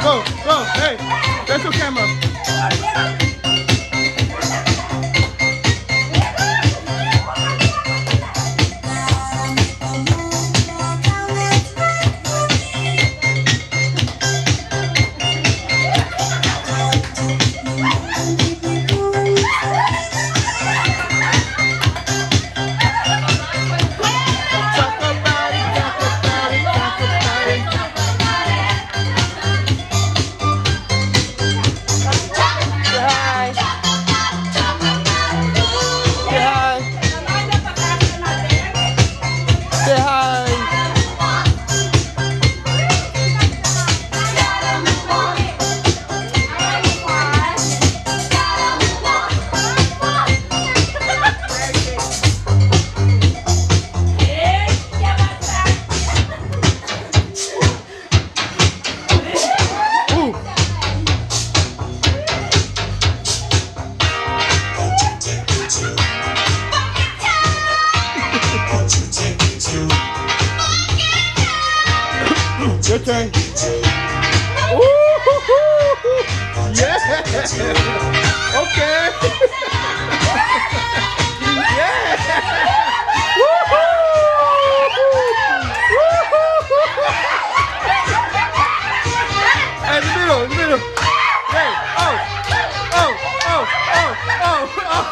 Go, go. Hey, that's your camera. Say hi. Ooh. Your turn. Ooh. Yeah. Okay. Yeah. Hey, in the middle, in the middle. Hey, oh, oh, oh, oh, oh, oh.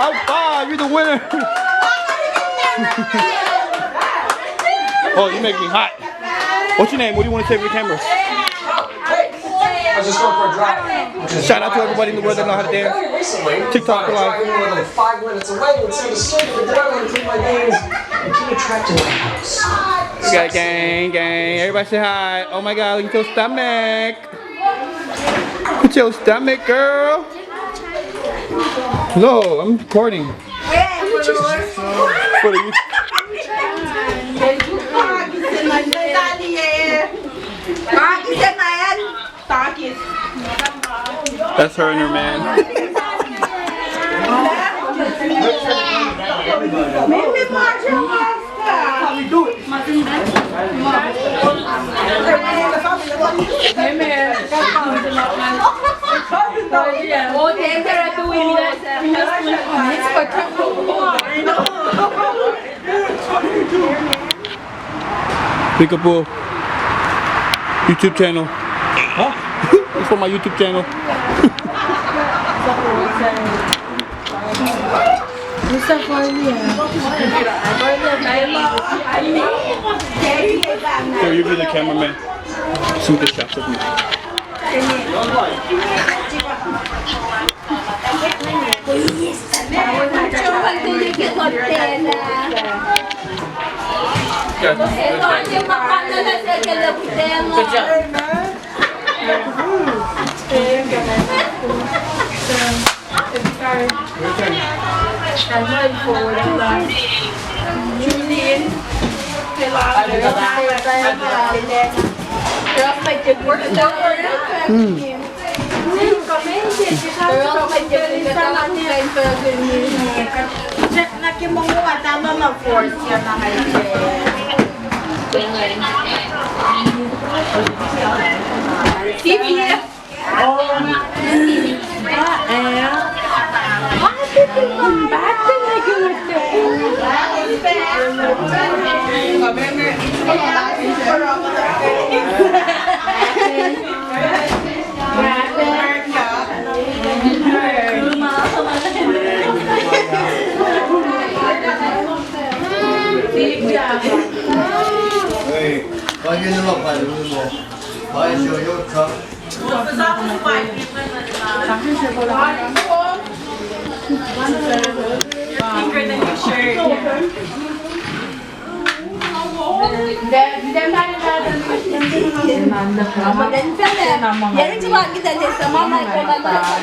I'm fine, you're the winner. Oh, you make me hot. What's your name? What do you want to say for the camera? I was just going for a drive. Shout out to everybody in the world that know how to dance. TikTok for life. More than 5 minutes away would send a slip of the devil into my veins and keep it trapped in my house. We got gang, gang. Everybody say hi. Oh my God, look at your stomach. Look at your stomach, girl. No, I'm recording. For the That's her and her man. Peekaboo. YouTube channel. Huh? It's for my YouTube channel. Here, you be the cameraman. Some good shots of me. Hey, why you not by the room? Why is your cup? Bigger than your shirt. Yarın cuma gidelim. Mama kola masaj.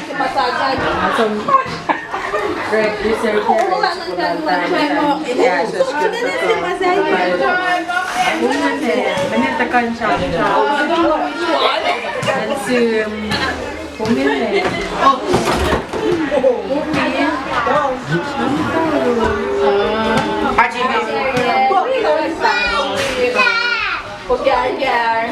Pugyar-gyar.